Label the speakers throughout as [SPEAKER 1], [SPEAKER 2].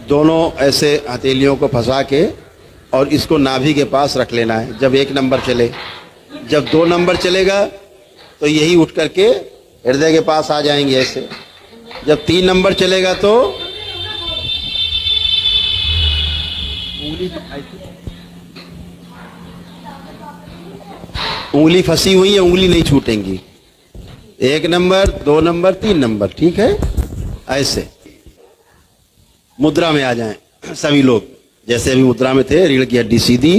[SPEAKER 1] दोनों ऐसे हथेलियों को फंसा के और इसको नाभि के पास रख लेना है। जब 1 नंबर चले, जब 2 नंबर चलेगा तो यही उठ करके हृदय के पास आ जाएंगे ऐसे। जब 3 नंबर चलेगा तो उंगली फंसी हुई है, उंगली नहीं छूटेंगी। 1 नंबर, 2 नंबर, 3 नंबर, ठीक है। ऐसे मुद्रा में आ जाएं सभी लोग, जैसे अभी मुद्रा में थे। रीढ़ की हड्डी सीधी,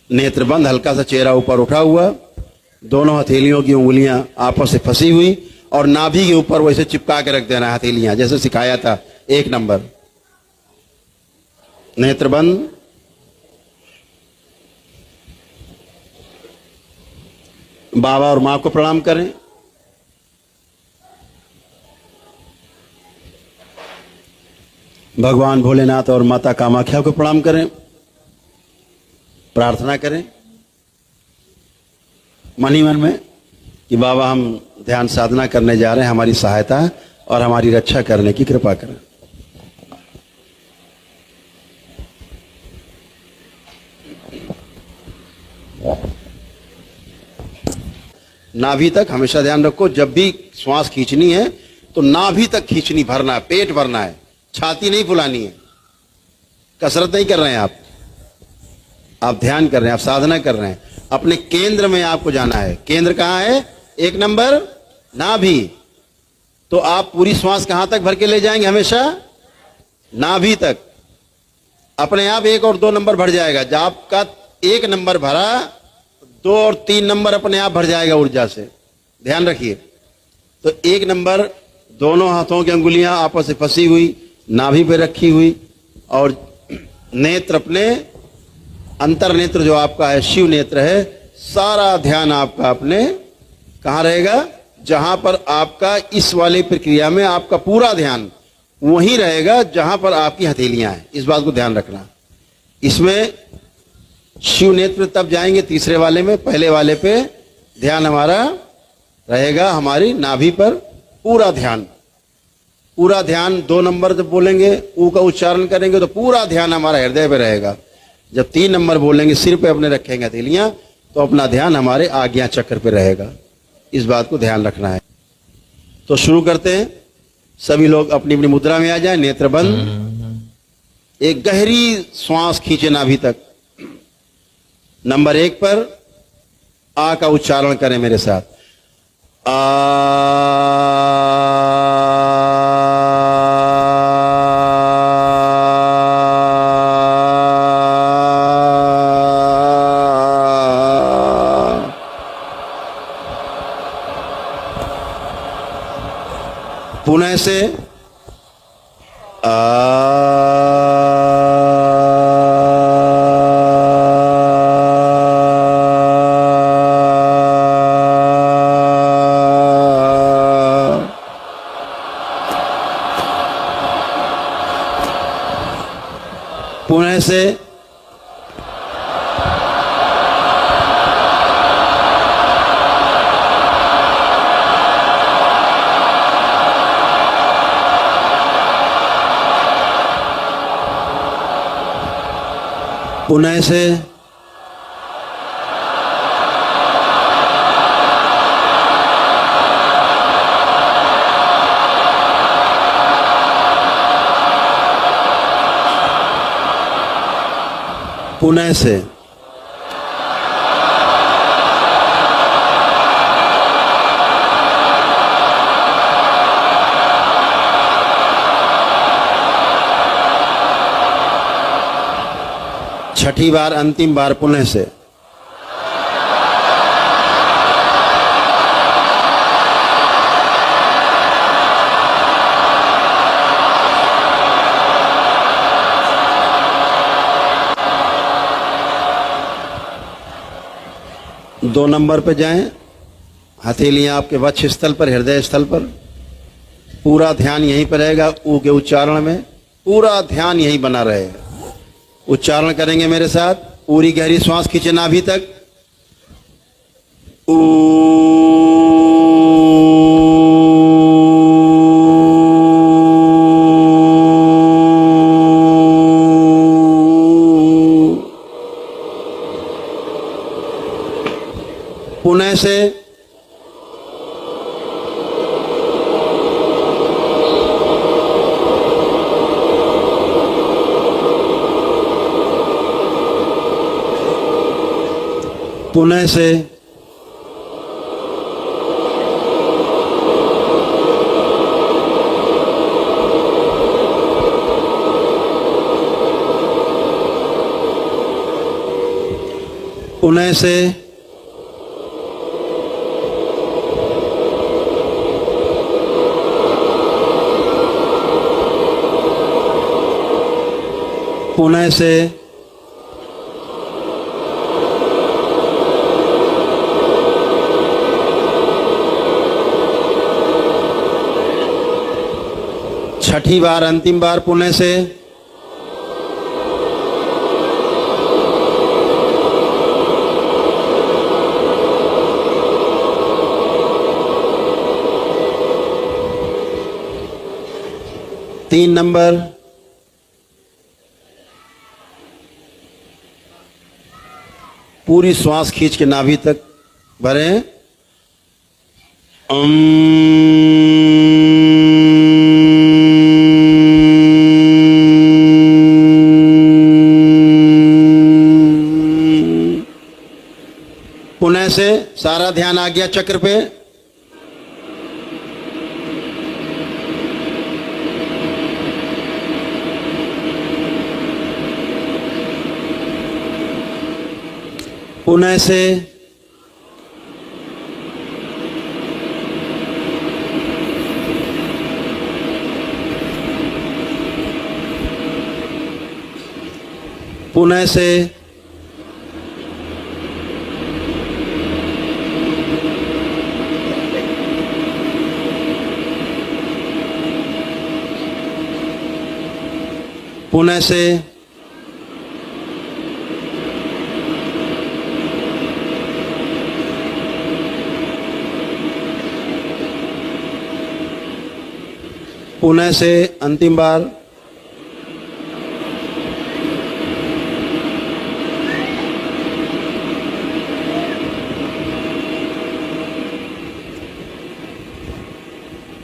[SPEAKER 1] नेत्र बंद, हल्का सा चेहरा ऊपर उठा हुआ, दोनों हथेलियों की उंगलियां आपस से फंसी हुई और नाभि के ऊपर वैसे चिपका के रख देना है हथेलियां, जैसे सिखाया था। 1 नंबर, नेत्र बंद, बाबा और मां को प्रणाम करें। भगवान भोलेनाथ और माता कामाख्या को प्रणाम करें। प्रार्थना करें मन ही मन में कि बाबा हम ध्यान साधना करने जा रहे हैं, हमारी सहायता और हमारी रक्षा करने की कृपा करें। नाभि तक हमेशा ध्यान रखो, जब भी श्वास खींचनी है तो नाभि तक खींचनी, भरना है, पेट भरना है, छाती नहीं फुलानी है। कसरत नहीं कर रहे हैं आप ध्यान कर रहे हैं, आप साधना कर रहे हैं। अपने केंद्र में आपको जाना है। केंद्र कहां है? 1 नंबर नाभि। तो आप पूरी श्वास कहां तक भर के ले जाएंगे? हमेशा नाभि तक। अपने आप 1 और 2 नंबर भर जाएगा। जब आपका 1 नंबर भरा, 2 और 3 नंबर अपने आप भर जाएगा ऊर्जा से। ध्यान रखिए। तो 1 नंबर, दोनों हाथों की अंगुलियां आपस से फंसी हुई, नाभि पे रखी हुई, और नेत्र अपने अंतर नेत्र जो आपका है, शिव नेत्र है, सारा ध्यान आपका अपने कहां रहेगा? जहां पर आपका इस वाली प्रक्रिया में आपका पूरा ध्यान वहीं रहेगा जहां पर आपकी हथेलियां हैं। इस बात को ध्यान रखना। इसमें शिव नेत्र तब जाएंगे तीसरे वाले में, पहले वाले पे ध्यान हमारा रहेगा हमारी नाभि पर। पूरा ध्यान 2 नंबर जब बोलेंगे ऊ का उच्चारण करेंगे तो पूरा ध्यान हमारा हृदय पे रहेगा। जब 3 नंबर बोलेंगे सिर पे अपने रखेंगे हथेलियां, तो अपना ध्यान हमारे आज्ञा चक्र पे रहेगा। इस बात को ध्यान रखना है। तो शुरू करते हैं। सभी लोग अपनी अपनी मुद्रा में आ जाएं, नेत्र बंद, एक गहरी श्वास खींचे नाभि तक। नंबर 1 पर आ का उच्चारण करें मेरे साथ। पुनः से पुनः से पुनः से पुनः से छठी बार, अंतिम बार पुनः से। दो नंबर पे जाएं, हथेलियां आपके वक्ष स्थल पर, हृदय स्थल पर। पूरा ध्यान यहीं पर रहेगा। ऊ के उच्चारण में पूरा ध्यान यहीं बना रहेगा। उच्चारण करेंगे मेरे साथ। पूरी गहरी श्वास खींचे नाभि तक। पुनः से पुनः से पुनः से पुनः से छठी बार अंतिम बार पुनः से तीन नंबर पूरी श्वास खींच के नाभि तक भरें। पुनः से सारा ध्यान आ गया चक्र पे। पुनः से पुनः से पुनः से पुनः से अंतिम बार।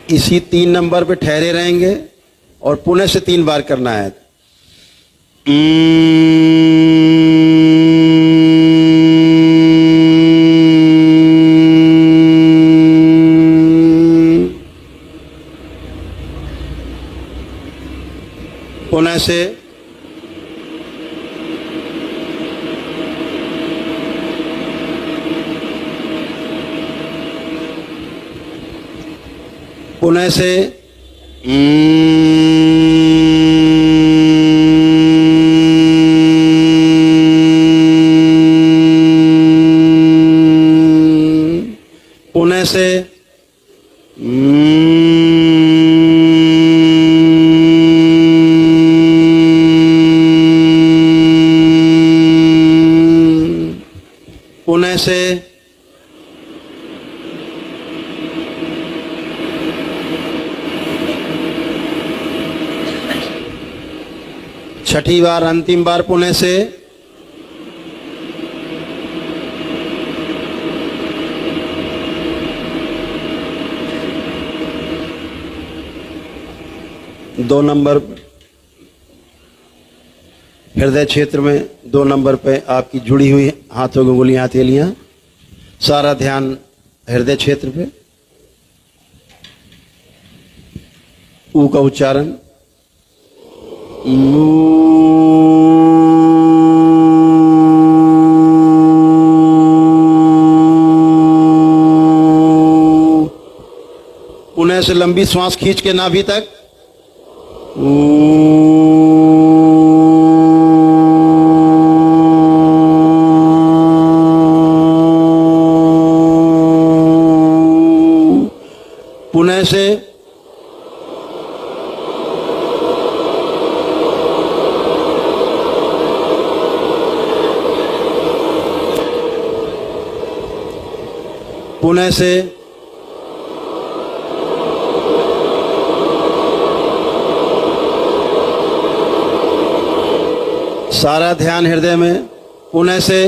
[SPEAKER 1] इसी 3 नंबर पे ठहरे रहेंगे और पुनः से 3 बार करना है। पुनः से पुनः से पुनः से पुनः से छठी बार अंतिम बार पुनः से। दो नंबर हृदय क्षेत्र में 2 नंबर पे आपकी जुड़ी हुई हाथों की उंगलियां हथेलियां, सारा ध्यान हृदय क्षेत्र पे। ऊ का उच्चारण पुनः से लंबी श्वास खींच के नाभि तक। पुनः से पुनः से सारा ध्यान हृदय में। पुनः से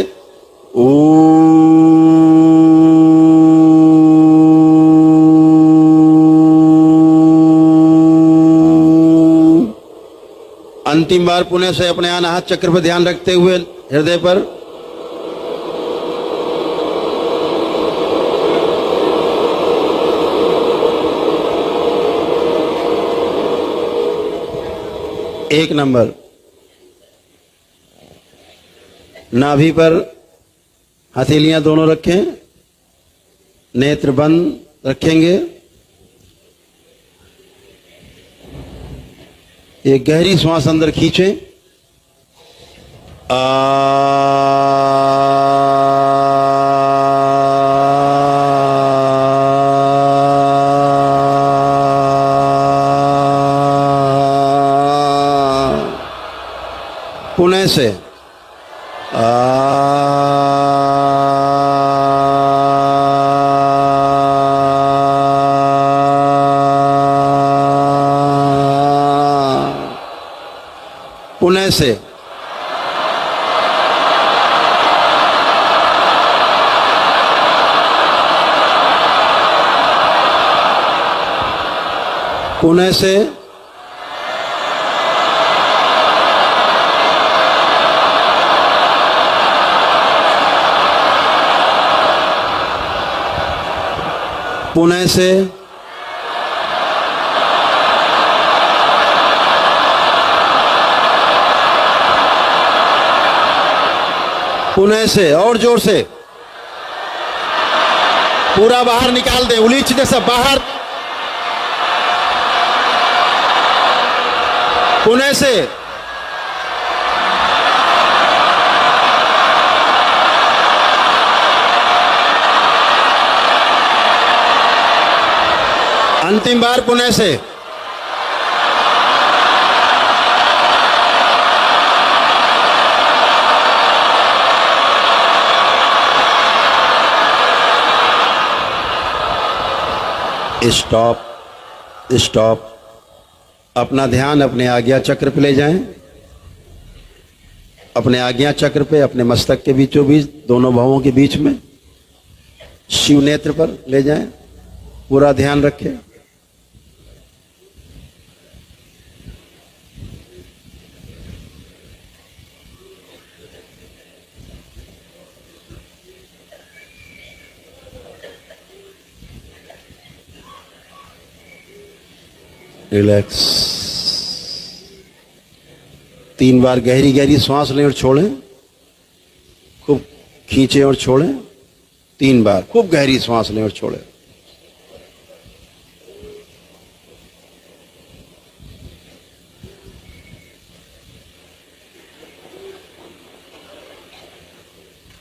[SPEAKER 1] अंतिम बार पुण्य से अपने अनाहत चक्र पर ध्यान रखते हुए हृदय पर एक नंबर नाभि पर हथेलियां दोनों रखें, नेत्र बंद रखेंगे। एक गहरी श्वास अंदर खींचें। पुणे से पुणे से पुणे से पुणे से पुणे से और जोर से पूरा बाहर निकाल दे, उलीच दे सब बाहर। पुणे से अंतिम बार पुणे से स्टॉप स्टॉप। अपना ध्यान अपने आज्ञा चक्र पे ले जाएं, अपने आज्ञा चक्र पे, अपने मस्तक के बीचों बीच, दोनों भवों के बीच में शिव नेत्र पर ले जाएं। पूरा ध्यान रखें। रिलैक्स। 3 बार गहरी गहरी सांस लें और छोड़ें। खूब खींचें और छोड़ें। 3 बार खूब गहरी सांस लें और छोड़ें।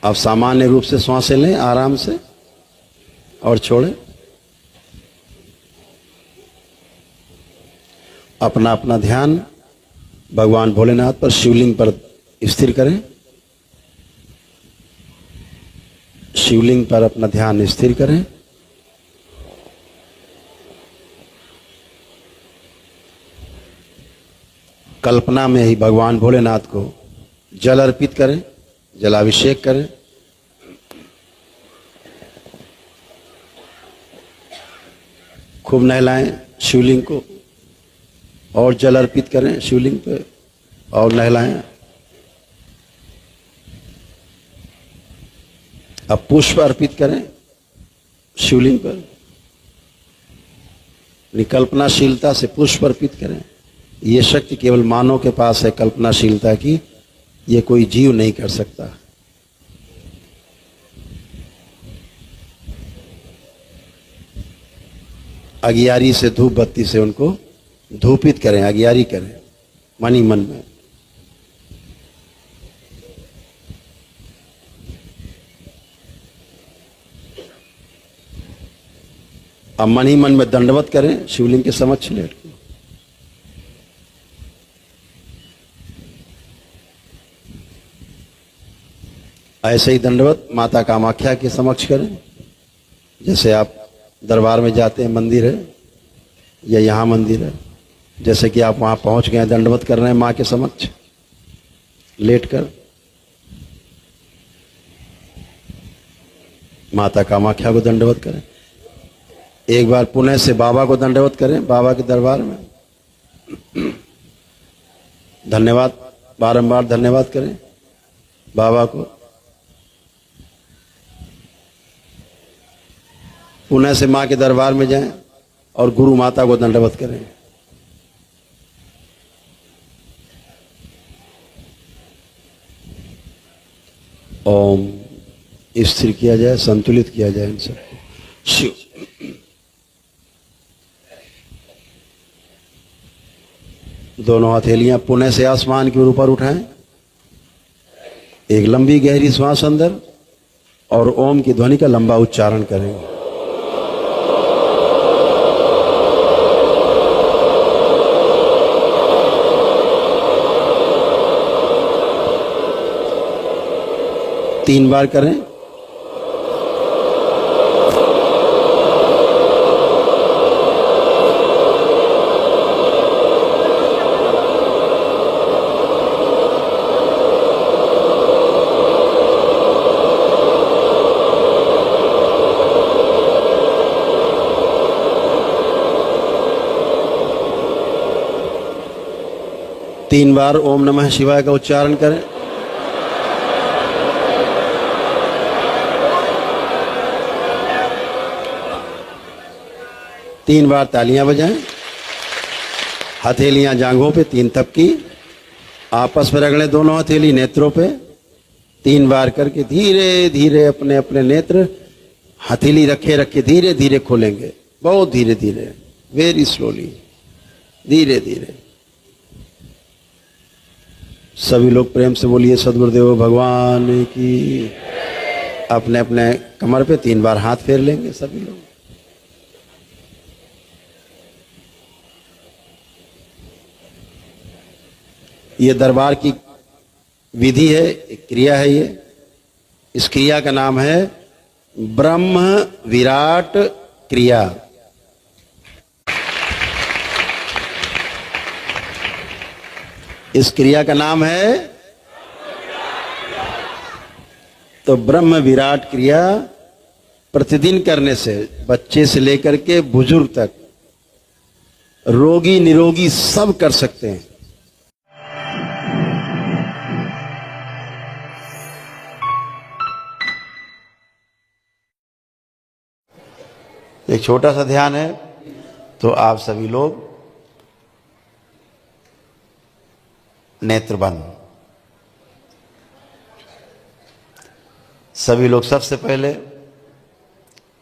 [SPEAKER 1] अब सामान्य रूप से सांसें लें आराम से और छोड़ें। अपना अपना ध्यान भगवान भोलेनाथ पर, शिवलिंग पर स्थिर करें। शिवलिंग पर अपना ध्यान स्थिर करें। कल्पना में ही भगवान भोलेनाथ को जल अर्पित करें, जलाभिषेक करें। खूब नहलाएं शिवलिंग को और जल अर्पित करें शिवलिंग पे और नहलाएं। अब पुष्प अर्पित करें शिवलिंग पर। कल्पनाशीलता से पुष्प अर्पित करें। ये शक्ति केवल मानव के पास है, कल्पनाशीलता की। ये कोई जीव नहीं कर सकता। अगियारी से, धूप बत्ती से उनको धूपित करें, अगियारी करें मन ही मन में। अब मन ही मन में दंडवत करें शिवलिंग के समक्ष लेट के। ऐसे ही दंडवत माता कामाख्या के समक्ष करें। जैसे आप दरबार में जाते हैं, मंदिर है या यहाँ मंदिर है, जैसे कि आप वहां पहुंच गए, दंडवत कर रहे हैं मां के समक्ष लेटकर। माता कामाख्या को दंडवत करें। एक बार पुणे से बाबा को दंडवत करें, बाबा के दरबार में। धन्यवाद, बारंबार धन्यवाद करें बाबा को। पुनः से मां के दरबार में जाएं और गुरु माता को दंडवत करें। ओम। स्थिर किया जाए, संतुलित किया जाए इन सबको। शिव। दोनों हथेलियां पुनः से आसमान के ऊपर उठाएं। एक लंबी गहरी श्वास अंदर और ओम की ध्वनि का लंबा उच्चारण करेंगे। तीन बार करें। तीन बार ओम नमः शिवाय का उच्चारण करें। तीन बार तालियां बजाएं। हथेलियां जांघों पे, तीन तपकी आपस में रगड़ें, दोनों हथेली नेत्रों पे। तीन बार करके धीरे धीरे अपने अपने नेत्र हथेली रखे रखे धीरे धीरे खोलेंगे, बहुत धीरे धीरे, वेरी स्लोली, धीरे धीरे। सभी लोग प्रेम से बोलिए सद्गुरुदेव भगवान की। अपने अपने कमर पे तीन बार हाथ फेर लेंगे सभी लोग। ये दरबार की विधि है, एक क्रिया है। ये इस क्रिया का नाम है ब्रह्म विराट क्रिया। इस क्रिया का नाम है तो ब्रह्म विराट क्रिया प्रतिदिन करने से बच्चे से लेकर के बुजुर्ग तक, रोगी निरोगी सब कर सकते हैं। एक छोटा सा ध्यान है, तो आप सभी लोग नेत्र बंद। सभी लोग सबसे पहले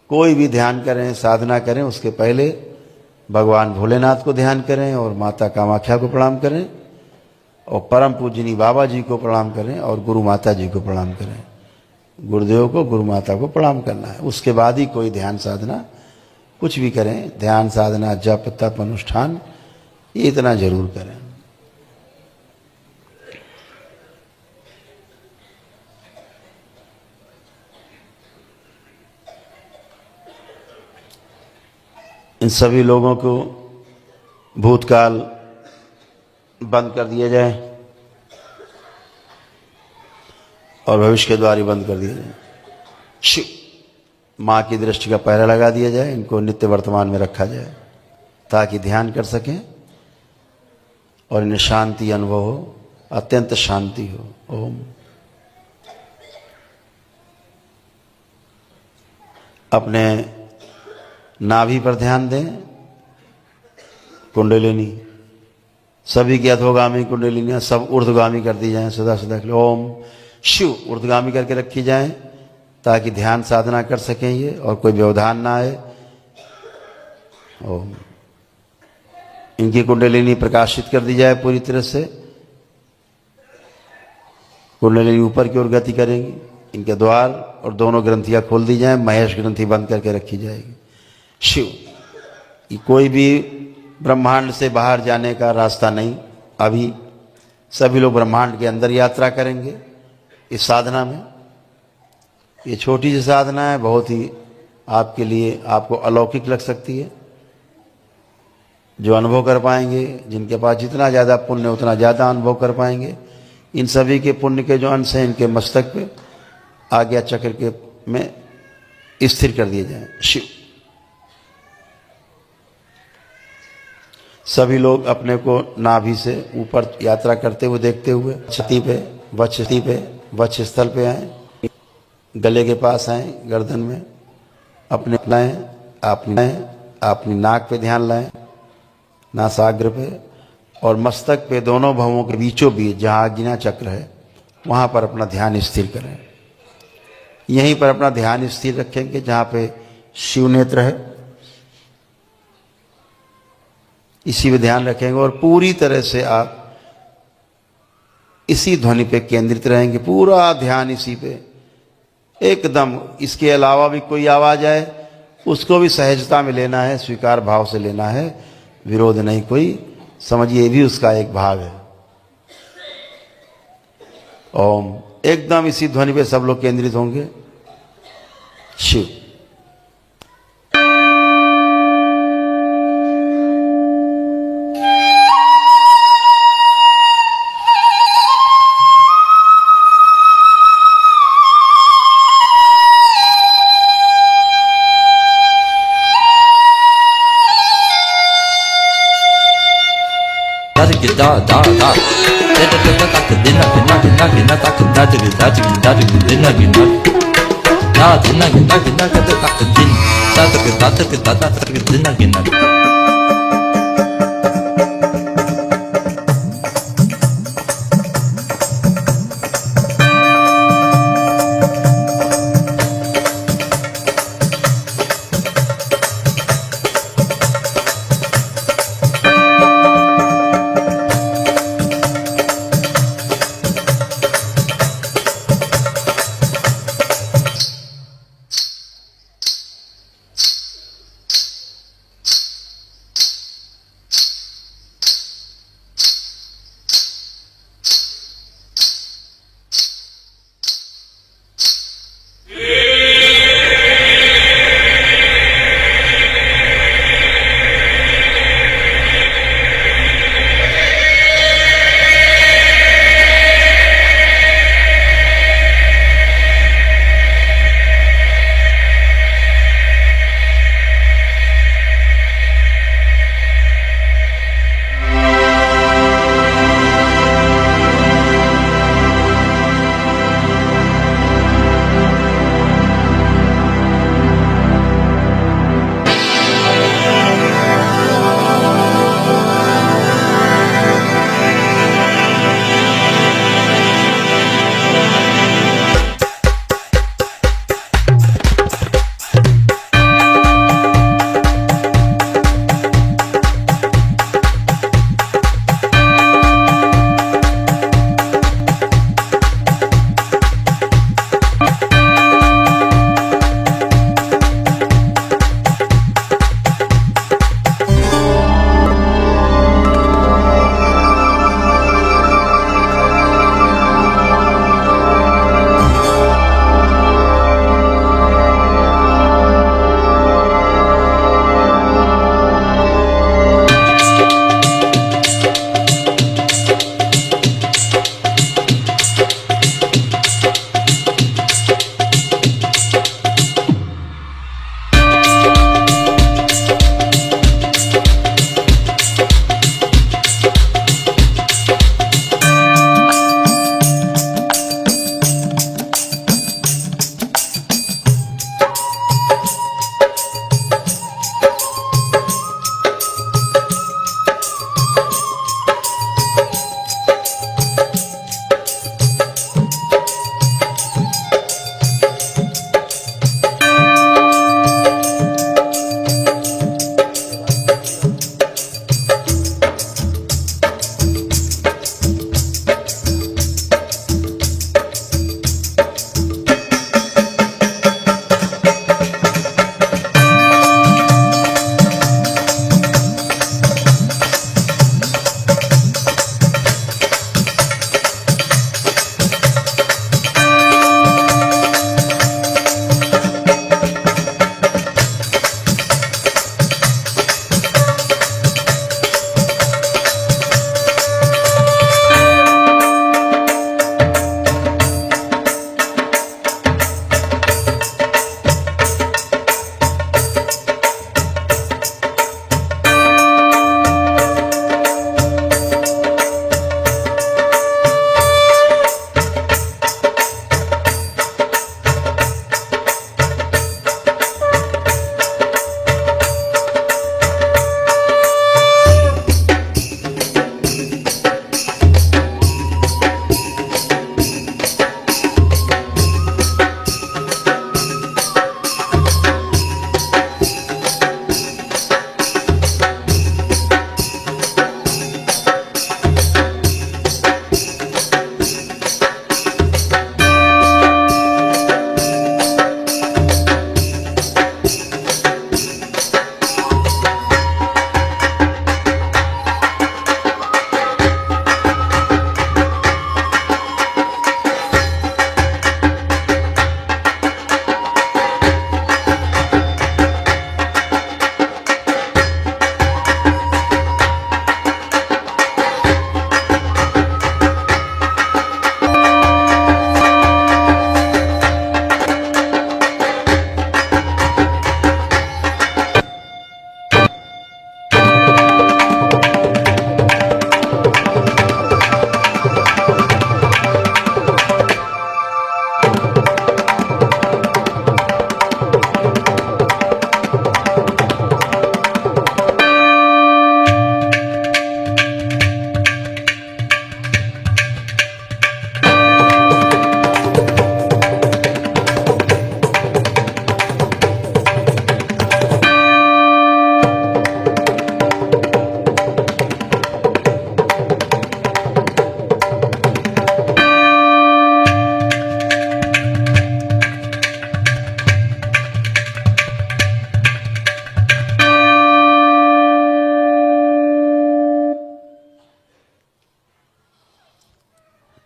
[SPEAKER 1] कोई भी ध्यान करें, साधना करें, उसके पहले भगवान भोलेनाथ को ध्यान करें और माता कामाख्या को प्रणाम करें और परम पूजनी बाबा जी को प्रणाम करें और गुरु माता जी को प्रणाम करें। गुरुदेव को, गुरु माता को प्रणाम करना है। उसके बाद ही कोई ध्यान साधना कुछ भी करें। ध्यान साधना, जप तप अनुष्ठान, ये इतना जरूर करें। इन सभी लोगों को भूतकाल बंद कर दिया जाए और भविष्य के द्वार ही बंद कर दिया जाए। शिव। माँ की दृष्टि का पहरा लगा दिया जाए। इनको नित्य वर्तमान में रखा जाए ताकि ध्यान कर सकें और इन्हें शांति अनुभव हो, अत्यंत शांति हो। ओम। अपने नाभि पर ध्यान दें। कुंडलिनी, सभी की अधोगामी कुंडलिनियां सब ऊर्ध्वगामी कर दी जाएं सदा सदा के लिए। ओम। शिव। ऊर्ध्वगामी करके रखी जाएं ताकि ध्यान साधना कर सकें ये और कोई व्यवधान ना आए। ओम। इनकी कुंडलिनी प्रकाशित कर दी जाए पूरी तरह से। कुंडलिनी ऊपर की ओर गति करेंगी। इनके द्वार और दोनों ग्रंथियां खोल दी जाएं। महेश ग्रंथि बंद करके रखी जाएगी। शिव। कि कोई भी ब्रह्मांड से बाहर जाने का रास्ता नहीं। अभी सभी लोग ब्रह्मांड के अंदर यात्रा करेंगे इस साधना में। ये छोटी सी साधना है, बहुत ही आपके लिए, आपको अलौकिक लग सकती है। जो अनुभव कर पाएंगे, जिनके पास जितना ज़्यादा पुण्य उतना ज़्यादा अनुभव कर पाएंगे। इन सभी के पुण्य के जो अंश हैं इनके मस्तक पे आज्ञा चक्र के में स्थिर कर दिए जाएं। शिव। सभी लोग अपने को नाभि से ऊपर यात्रा करते हुए देखते हुए छाती पे वक्ष स्थल पे आए, गले के पास आए, गर्दन में अपने लाएं, अपनी नाक पे ध्यान लाएं, नासाग्र पे और मस्तक पे, दोनों भवों के बीचों बीच जहाँ आज्ञा चक्र है वहाँ पर अपना ध्यान स्थिर करें। यहीं पर अपना ध्यान स्थिर रखेंगे जहाँ पे शिव नेत्र है, इसी पे ध्यान रखेंगे और पूरी तरह से आप इसी ध्वनि पे केंद्रित रहेंगे, पूरा ध्यान इसी पे एकदम। इसके अलावा भी कोई आवाज आए उसको भी सहजता में लेना है, स्वीकार भाव से लेना है, विरोध नहीं कोई, समझिए ये भी उसका एक भाग है। ओम, एकदम इसी ध्वनि पे सब लोग केंद्रित होंगे। Shiv.
[SPEAKER 2] da da da da dinna dinna dinna dinna da da da da dinna dinna da dinna dinna dinna da dinna dinna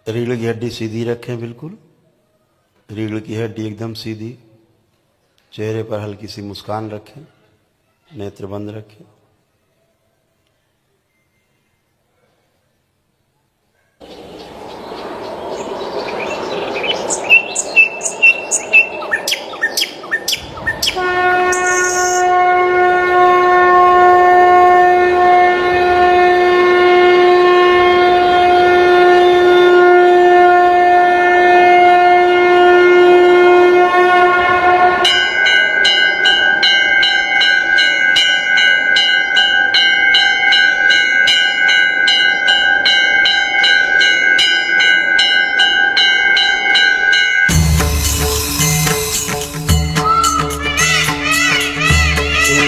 [SPEAKER 1] रीढ़ की हड्डी सीधी रखें, बिल्कुल रीढ़ की हड्डी एकदम सीधी। चेहरे पर हल्की सी मुस्कान रखें, नेत्र बंद रखें।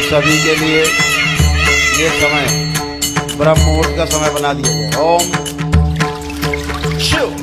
[SPEAKER 1] सभी के लिए ये समय ब्रह्म मुहूर्त का समय बना दिया जाए। ओम शिव।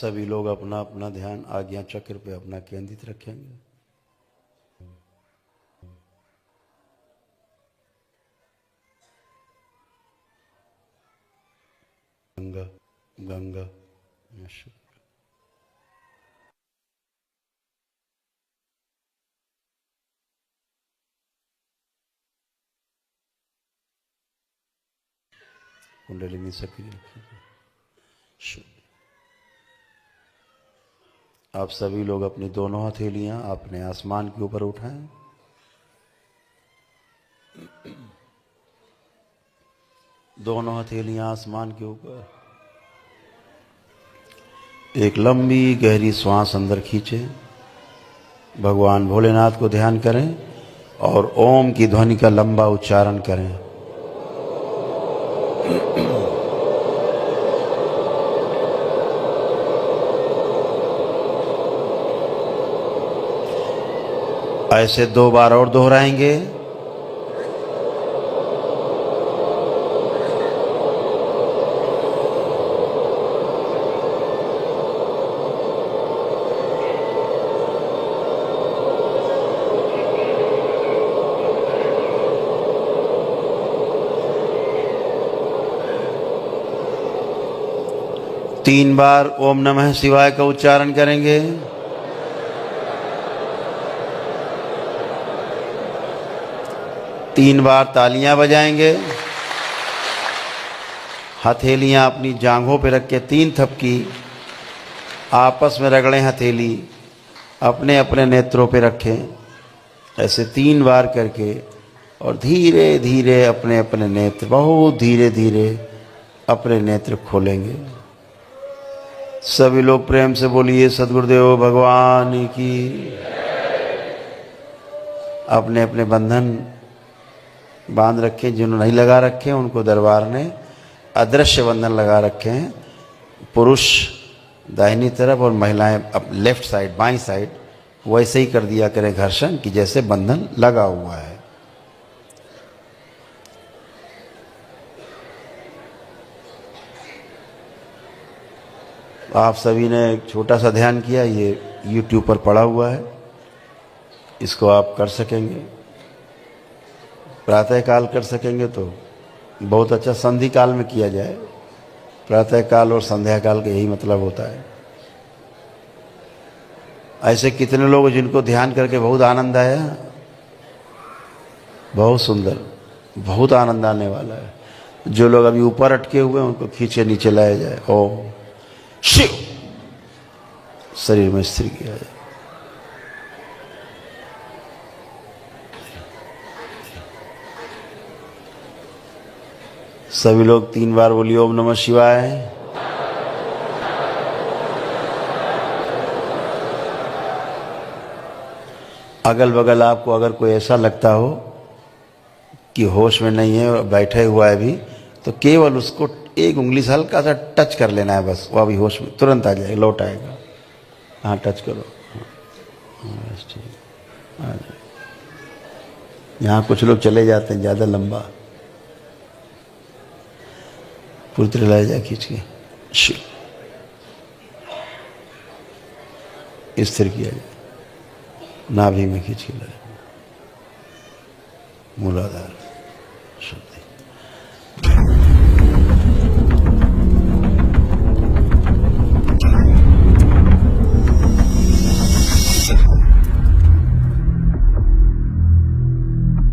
[SPEAKER 1] सभी लोग अपना अपना ध्यान आज्ञा चक्र पे अपना केंद्रित रखेंगे। गंगा गंगा शुक्र। कुंडलिनी सक्रिय रखेंगे। शुक्र। आप सभी लोग अपनी दोनों हथेलियां अपने आसमान के ऊपर उठाएं। दोनों हथेलियां आसमान के ऊपर। एक लंबी गहरी श्वास अंदर खींचें। भगवान भोलेनाथ को ध्यान करें और ओम की ध्वनि का लंबा उच्चारण करें। ऐसे 2 बार और दोहराएंगे। तीन बार ओम नमः शिवाय का उच्चारण करेंगे। तीन बार तालियां बजाएंगे। हथेलियां अपनी जांघों पे रख के 3 थपकी आपस में रगड़ें। हथेली अपने अपने नेत्रों पे रखें। ऐसे 3 बार करके और धीरे धीरे अपने अपने नेत्र, बहुत धीरे धीरे अपने नेत्र खोलेंगे। सभी लोग प्रेम से बोलिए सद्गुरुदेव भगवान की। अपने अपने बंधन बांध रखे, जिन्होंने नहीं लगा रखे उनको दरबार ने अदृश्य बंधन लगा रखे हैं। पुरुष दाहिनी तरफ और महिलाएं अब लेफ्ट साइड, बाईं साइड, वैसे ही कर दिया करें घर्षण कि जैसे बंधन लगा हुआ है। आप सभी ने एक छोटा सा ध्यान किया, ये YouTube पर पड़ा हुआ है, इसको आप कर सकेंगे। प्रातः काल कर सकेंगे तो बहुत अच्छा। संधि काल में किया जाए। प्रातः काल और संध्या काल का यही मतलब होता है। ऐसे कितने लोग जिनको ध्यान करके बहुत आनंद आया, बहुत सुंदर, बहुत आनंद आने वाला है। जो लोग अभी ऊपर अटके हुए हैं उनको खींचे नीचे लाया जाए। ओम शिव, शरीर में स्थिर किया जाए। सभी लोग 3 बार बोलिए ओम नमः शिवाय। अगल बगल आपको अगर कोई ऐसा लगता हो कि होश में नहीं है, बैठे हुआ है भी, तो केवल उसको 1 उंगली से हल्का सा टच कर लेना है बस। वो अभी होश में तुरंत आ जाएगा, लौट आएगा। हाँ, टच करो। बस ठीक, आ जाए। यहाँ कुछ लोग चले जाते हैं ज़्यादा लंबा। पूरी तरह लाया जाए खींच के। स्थिर किया जाए। नाभि में खींच के लाए। मूलाधार शुद्धि।